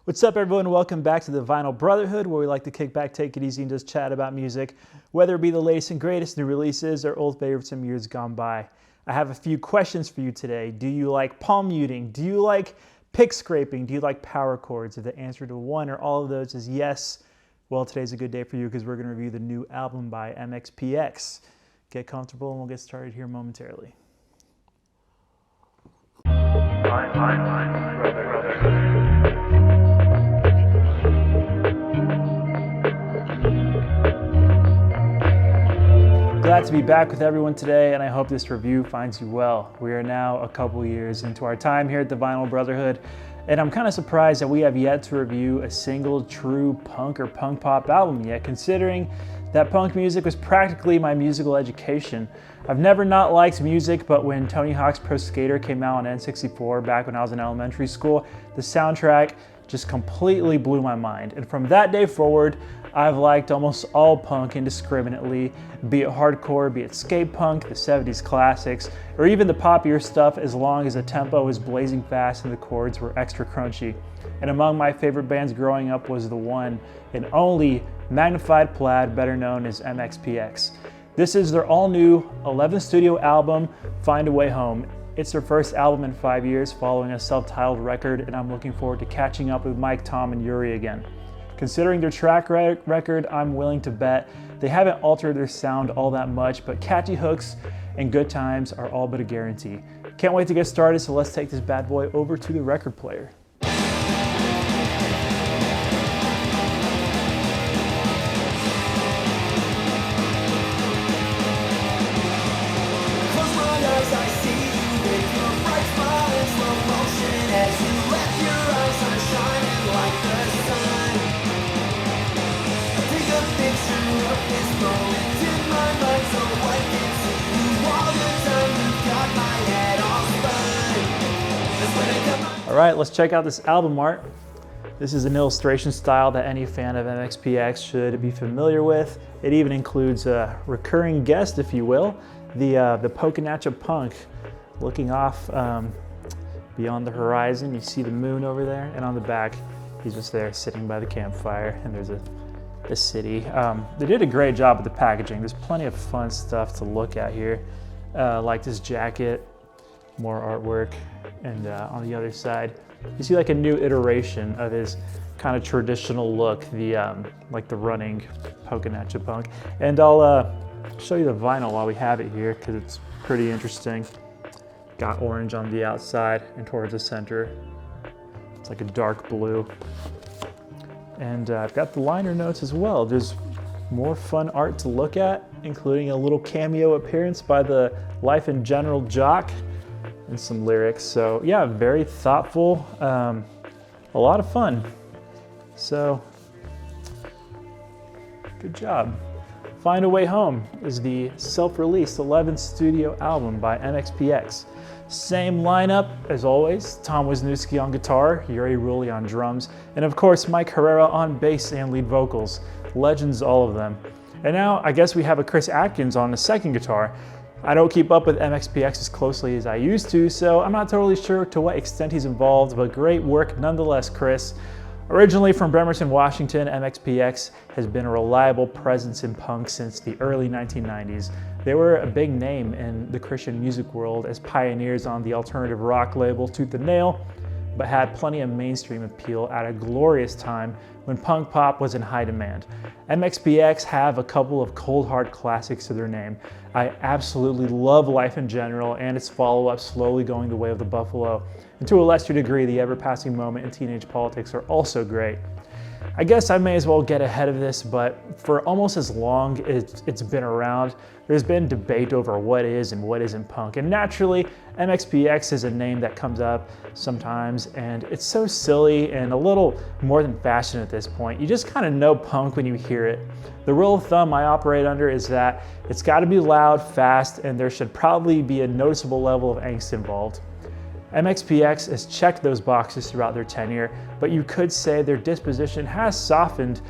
What's up, everyone? Welcome back to the Vinyl Brotherhood, where we like to kick back, take it easy, and just chat about music, whether it be the latest and greatest new releases or old favorites from years gone by. I have a few questions for you today. Do you like palm muting? Do you like pick scraping? Do you like power chords? If the answer to one or all of those is yes, well, today's a good day for you because we're going to review the new album by MxPx. Get comfortable and we'll get started here momentarily. Glad to be back with everyone today, and I hope this review finds you well. We are now a couple years into our time here at the Vinyl Brotherhood, and I'm kind of surprised that we have yet to review a single true punk or punk pop album yet, considering that punk music was practically my musical education. I've never not liked music, but when Tony Hawk's Pro Skater came out on N64 back when I was in elementary school, the soundtrack just completely blew my mind. And from that day forward, I've liked almost all punk indiscriminately, be it hardcore, be it skate punk, the 70s classics, or even the poppier stuff, as long as the tempo was blazing fast and the chords were extra crunchy. And among my favorite bands growing up was the one and only Magnified Plaid, better known as MxPx. This is their all-new 11th studio album, Find a Way Home. It's their first album in 5 years following a self-titled record, and I'm looking forward to catching up with Mike, Tom, and Yuri again. Considering their track record, I'm willing to bet they haven't altered their sound all that much, but catchy hooks and good times are all but a guarantee. Can't wait to get started, so let's take this bad boy over to the record player. All right, let's check out this album art. This is an illustration style that any fan of MxPx should be familiar with. It even includes a recurring guest, if you will, the Pokinatcha Punk, looking off beyond the horizon. You see the moon over there, and on the back, he's just there sitting by the campfire, and there's a city. They did a great job with the packaging. There's plenty of fun stuff to look at here, like this jacket, more artwork, and on the other side, you see like a new iteration of his kind of traditional look, the like the running Pokinatcha Punk. And I'll show you the vinyl while we have it here because it's pretty interesting. Got orange on the outside and towards the center. It's like a dark blue. And I've got the liner notes as well. There's more fun art to look at, including a little cameo appearance by the Life in General jock and some lyrics. So yeah, very thoughtful, a lot of fun. So good job. Find a Way Home is the self-released 11th studio album by MxPx. Same lineup as always: Tom Wisniewski on guitar, Yuri Rulli on drums, and of course Mike Herrera on bass and lead vocals. Legends, all of them. And now I guess we have a Chris Atkins on the second guitar. I don't keep up with MxPx as closely as I used to, so I'm not totally sure to what extent he's involved, but great work nonetheless, Chris. Originally from Bremerton, Washington, MxPx has been a reliable presence in punk since the early 1990s. They were a big name in the Christian music world as pioneers on the alternative rock label Tooth and Nail, but had plenty of mainstream appeal at a glorious time when punk pop was in high demand. MxPx have a couple of cold hard classics to their name. I absolutely love Life in General and its follow-up, Slowly Going the Way of the Buffalo. And to a lesser degree, The Ever-Passing Moment and Teenage Politics are also great. I guess I may as well get ahead of this, but for almost as long as it's been around, there's been debate over what is and what isn't punk. And naturally, MxPx is a name that comes up sometimes, and it's so silly and a little more than fashion at this point. You just kind of know punk when you hear it. The rule of thumb I operate under is that it's got to be loud, fast, and there should probably be a noticeable level of angst involved. MxPx has checked those boxes throughout their tenure, but you could say their disposition has softened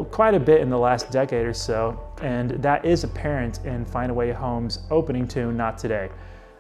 quite a bit in the last decade or so, and that is apparent in Find a Way Home's opening tune, Not Today.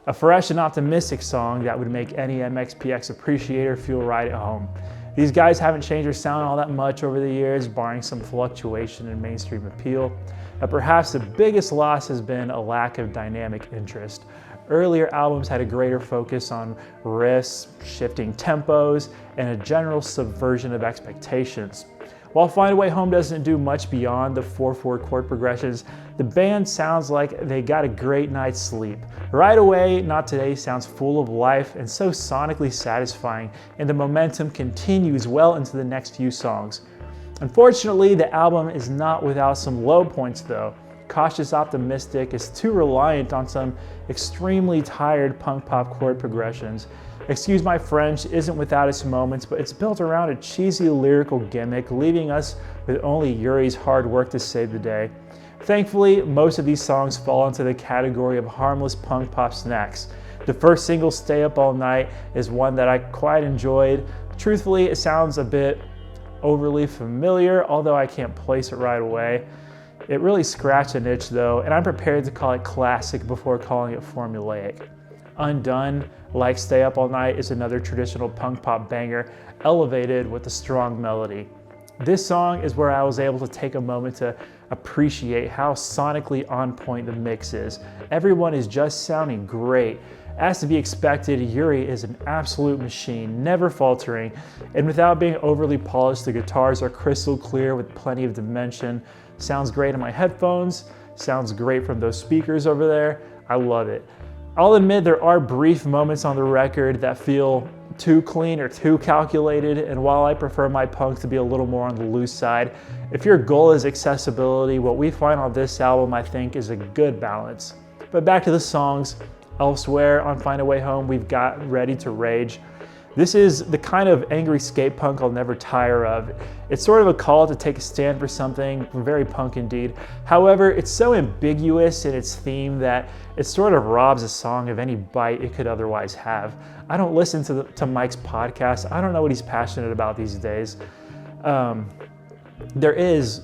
A fresh and optimistic song that would make any MxPx appreciator feel right at home. These guys haven't changed their sound all that much over the years, barring some fluctuation in mainstream appeal. But perhaps the biggest loss has been a lack of dynamic interest. Earlier albums had a greater focus on riffs, shifting tempos, and a general subversion of expectations. While Find a Way Home doesn't do much beyond the 4/4 chord progressions, the band sounds like they got a great night's sleep. Right Away, Not Today sounds full of life and so sonically satisfying, and the momentum continues well into the next few songs. Unfortunately, the album is not without some low points though. Cautious Optimistic is too reliant on some extremely tired punk pop chord progressions. Excuse My French isn't without its moments, but it's built around a cheesy lyrical gimmick, leaving us with only Yuri's hard work to save the day. Thankfully, most of these songs fall into the category of harmless punk pop snacks. The first single, Stay Up All Night, is one that I quite enjoyed. Truthfully, it sounds a bit overly familiar, although I can't place it right away. It really scratched an itch though, and I'm prepared to call it classic before calling it formulaic. Undone, like Stay Up All Night, is another traditional punk pop banger, elevated with a strong melody. This song is where I was able to take a moment to appreciate how sonically on point the mix is. Everyone is just sounding great. As to be expected, Yuri is an absolute machine, never faltering, and without being overly polished, the guitars are crystal clear with plenty of dimension. Sounds great in my headphones, sounds great from those speakers over there. I love it. I'll admit there are brief moments on the record that feel too clean or too calculated, and while I prefer my punk to be a little more on the loose side, if your goal is accessibility, what we find on this album I think is a good balance. But back to the songs. Elsewhere on Find a Way Home, we've got Ready to Rage. This is the kind of angry skate punk I'll never tire of. It's sort of a call to take a stand for something, very punk indeed. However, it's so ambiguous in its theme that it sort of robs a song of any bite it could otherwise have. I don't listen to Mike's podcast. I don't know what he's passionate about these days. There is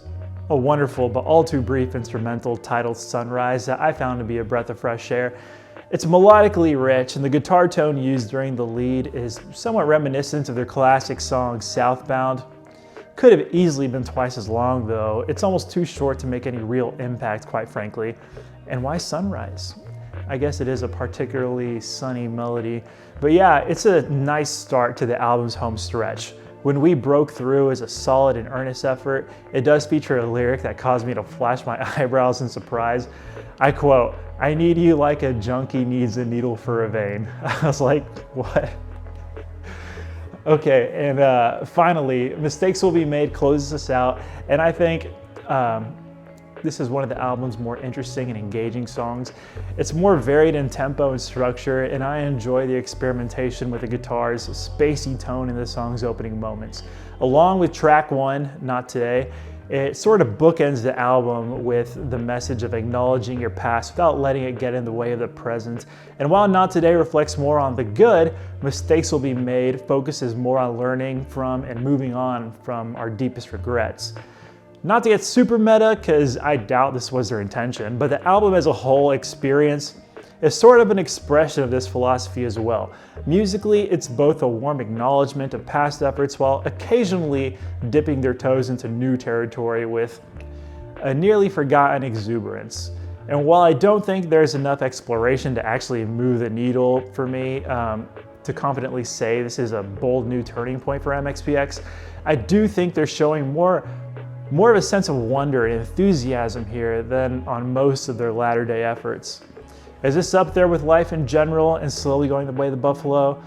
a wonderful but all too brief instrumental titled Sunrise that I found to be a breath of fresh air. It's melodically rich, and the guitar tone used during the lead is somewhat reminiscent of their classic song Southbound. Could have easily been twice as long though. It's almost too short to make any real impact, quite frankly. And why Sunrise? I guess it is a particularly sunny melody. But yeah, it's a nice start to the album's home stretch. When We Broke Through is a solid and earnest effort. It does feature a lyric that caused me to flash my eyebrows in surprise. I quote, "I need you like a junkie needs a needle for a vein." I was like, what? Okay, and finally, Mistakes Will Be Made closes us out, and I think this is one of the album's more interesting and engaging songs. It's more varied in tempo and structure, and I enjoy the experimentation with the guitar's spacey tone in the song's opening moments. Along with track 1, Not Today, it sort of bookends the album with the message of acknowledging your past without letting it get in the way of the present. And while Not Today reflects more on the good, Mistakes Will Be Made focuses more on learning from and moving on from our deepest regrets. Not to get super meta, because I doubt this was their intention, but the album as a whole experience is sort of an expression of this philosophy as well. Musically, it's both a warm acknowledgement of past efforts while occasionally dipping their toes into new territory with a nearly forgotten exuberance. And while I don't think there's enough exploration to actually move the needle for me to confidently say this is a bold new turning point for MxPx, I do think they're showing more of a sense of wonder and enthusiasm here than on most of their latter-day efforts. Is this up there with Life in General and Slowly Going the Way of the Buffalo?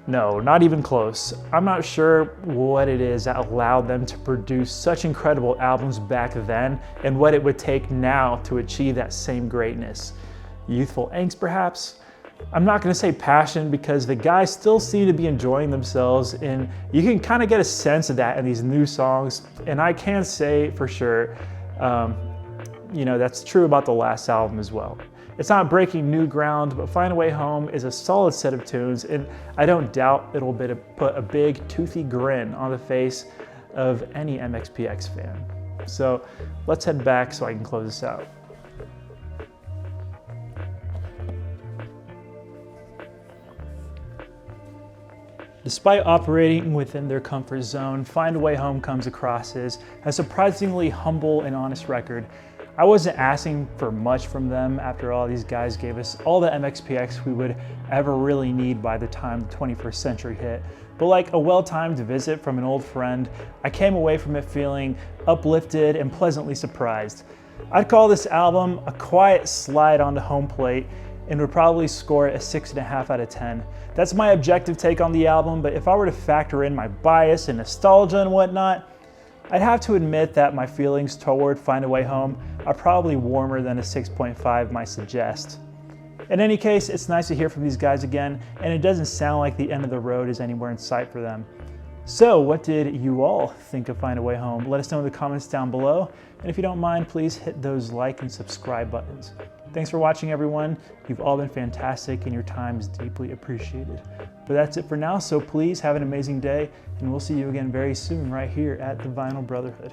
No, not even close. I'm not sure what it is that allowed them to produce such incredible albums back then and what it would take now to achieve that same greatness. Youthful angst, perhaps? I'm not going to say passion because the guys still seem to be enjoying themselves, and you can kind of get a sense of that in these new songs. And I can say for sure, that's true about the last album as well. It's not breaking new ground, but Find a Way Home is a solid set of tunes, and I don't doubt it'll put a big toothy grin on the face of any MxPx fan. So let's head back so I can close this out. Despite operating within their comfort zone, Find a Way Home comes across as a surprisingly humble and honest record. I wasn't asking for much from them. After all, these guys gave us all the MxPx we would ever really need by the time the 21st century hit. But like a well-timed visit from an old friend, I came away from it feeling uplifted and pleasantly surprised. I'd call this album a quiet slide onto home plate and would probably score it a 6.5 out of 10. That's my objective take on the album, but if I were to factor in my bias and nostalgia and whatnot, I'd have to admit that my feelings toward Find a Way Home are probably warmer than a 6.5 might suggest. In any case, it's nice to hear from these guys again, and it doesn't sound like the end of the road is anywhere in sight for them. So what did you all think of Find a Way Home? Let us know in the comments down below. And if you don't mind, please hit those like and subscribe buttons. Thanks for watching, everyone. You've all been fantastic and your time is deeply appreciated. But that's it for now, so please have an amazing day, and we'll see you again very soon right here at the Vinyl Brotherhood.